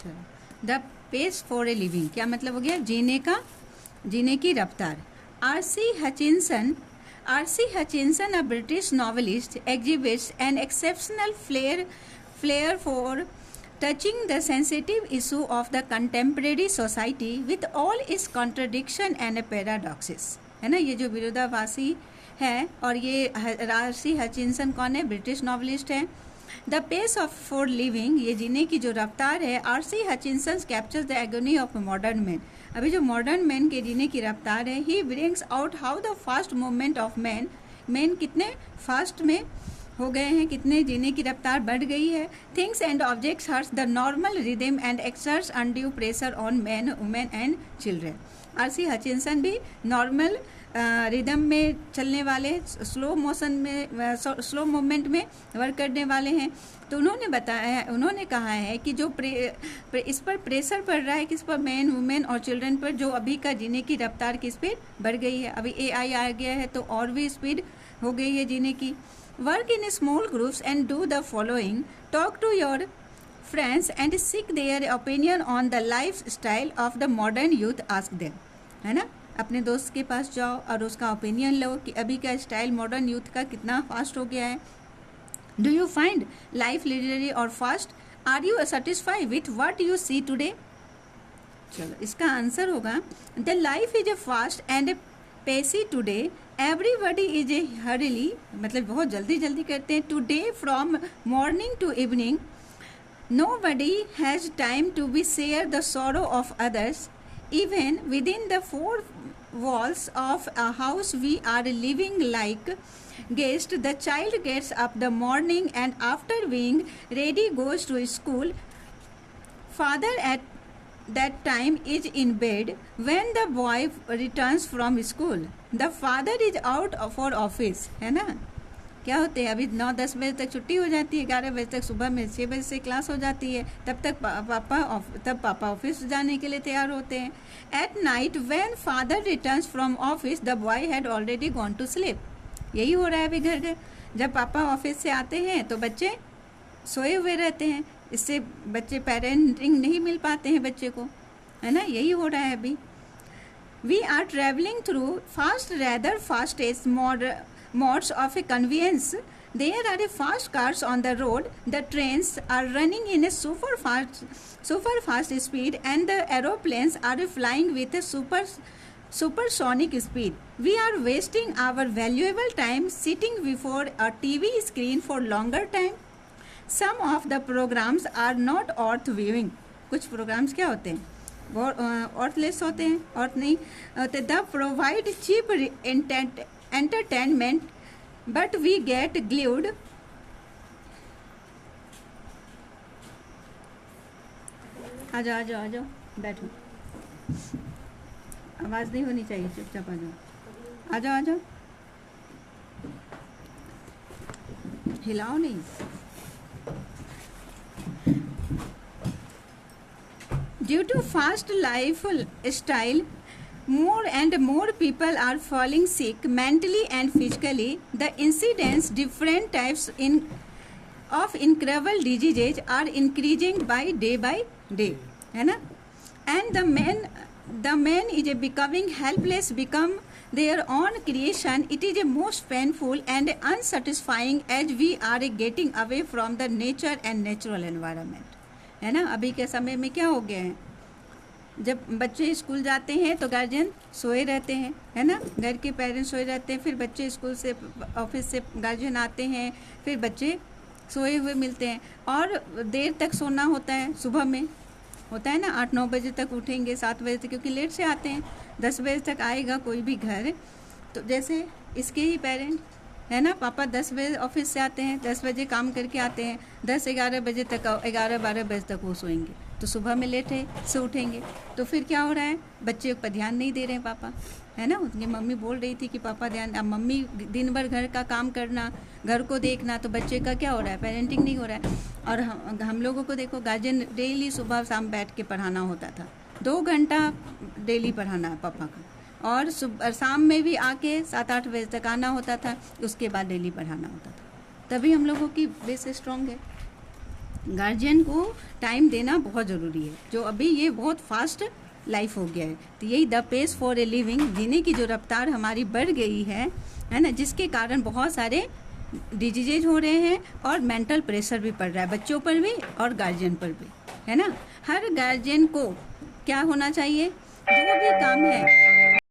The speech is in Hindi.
चलो, the pace for a living क्या मतलब हो गया? जीने की रफ्तार। R C Hutchinson, a British novelist, exhibits an exceptional flair for touching the sensitive issue of the contemporary society with all its contradiction and paradoxes। है ना, ये जो विरोधाभासी है, और ये आर.सी. हचिंसन कौन है? ब्रिटिश नॉवलिस्ट है। The pace of for living, ये जीने की जो रफ्तार है, R C. Hutchinson captures the agony of modern man. अभी जो मॉडर्न मैन के जीने की रफ्तार है, ही brings out how the fast movement of man कितने फास्ट में हो गए हैं, कितने जीने की रफ्तार बढ़ गई है। Things and objects hertz the normal rhythm and exerts undue pressure on man, women and children. RC. Hutchinson भी नॉर्मल रिदम में चलने वाले, स्लो मूवमेंट में वर्क करने वाले हैं। तो उन्होंने कहा है कि जो इस पर प्रेशर पड़ रहा है, किस पर? मैन, वुमेन और चिल्ड्रन पर, जो अभी का जीने की रफ्तार की स्पीड बढ़ गई है। अभी AI आ गया है तो और भी स्पीड हो गई है जीने की। Work in small groups and do the following, talk to your friends and seek their opinion on the lifestyle of the modern youth, ask them. है ना, अपने दोस्त के पास जाओ और उसका ओपिनियन लो कि अभी का स्टाइल मॉडर्न यूथ का कितना फास्ट हो गया है। Do you find life literally और fast? Are you satisfied with what you see today? चलो, इसका आंसर होगा the life is a fast and pacy today, everybody is a हरीली, मतलब बहुत जल्दी जल्दी करते हैं। Today from morning to evening, nobody has time to be share the sorrow of others. Even within the four walls of a house we are living like guests. The child gets up the morning and after being ready goes to school. Father at that time is in bed when the boy returns from school. The father is out for office. है ना, क्या होते हैं? अभी 9-10 बजे तक छुट्टी हो जाती है, 11 बजे तक, सुबह में 6 बजे से क्लास हो जाती है, तब तक पापा ऑफिस जाने के लिए तैयार होते हैं। At night when father returns from office, the boy had already gone to sleep. यही हो रहा है अभी घर। जब पापा ऑफिस से आते हैं तो बच्चे सोए हुए रहते हैं, इससे बच्चे पेरेंटिंग नहीं मिल पाते हैं बच्चे को, है ना, यही हो रहा है अभी। We are travelling through fast rather fastest modes of a conveyance. There are fast cars on the road, the trains are running in a super fast speed, and the aeroplanes are flying with a supersonic speed. We are wasting our valuable time sitting before a TV screen for longer time. Some of the programs are not worth viewing. कुछ प्रोग्राम्स क्या होते हैं? वो अर्थलेस होते हैं, अर्थ नहीं होते। They provide cheap entertainment, but we get glued आ जाओ बैठो, आवाज नहीं होनी चाहिए, चुपचाप आ जाओ, हिलाओ नहीं। Due to fast lifestyle, more and more people are falling sick mentally and physically. The incidence different types of incurable diseases are increasing by day, है ना? And the man is becoming helpless, become their own creation. It is a most painful and unsatisfying as we are getting away from the nature and natural environment, है ना? अभी के समय में क्या हो गया है, जब बच्चे स्कूल जाते हैं तो गार्जियन सोए रहते हैं, है ना, घर के पेरेंट्स सोए रहते हैं, फिर बच्चे स्कूल से, ऑफिस से गार्जियन आते हैं, फिर बच्चे सोए हुए मिलते हैं, और देर तक सोना होता है। सुबह में होता है ना 8-9 बजे तक उठेंगे, 7 बजे तक, क्योंकि लेट से आते हैं, 10 बजे तक आएगा कोई भी घर। तो जैसे इसके ही पेरेंट, है ना, पापा 10 बजे ऑफिस से आते हैं, 10 बजे काम करके आते हैं, 10-11 बजे तक, 11-12 बजे तक वो सोएंगे, तो सुबह में लेट से उठेंगे। तो फिर क्या हो रहा है, बच्चे पर ध्यान नहीं दे रहे हैं पापा, है ना। उनकी मम्मी बोल रही थी कि पापा ध्यान, अब मम्मी दिन भर घर का काम करना, घर को देखना, तो बच्चे का क्या हो रहा है, पेरेंटिंग नहीं हो रहा है। और हम लोगों को देखो, गार्जियन डेली सुबह शाम बैठ के पढ़ाना होता था, 2 घंटा डेली पढ़ाना है पापा का, और शाम में भी आके 7-8 बजे तक आना होता था, उसके बाद डेली पढ़ाना होता था। तभी हम लोगों की बेस स्ट्रॉन्ग है, गार्जियन को टाइम देना बहुत ज़रूरी है, जो अभी ये बहुत फास्ट लाइफ हो गया है। तो यही the pace for a living, जीने की जो रफ्तार हमारी बढ़ गई है ना, जिसके कारण बहुत सारे डिजीजेज हो रहे हैं और मेंटल प्रेशर भी पड़ रहा है बच्चों पर भी और गार्जियन पर भी, है ना। हर गार्जियन को क्या होना चाहिए, जो भी काम है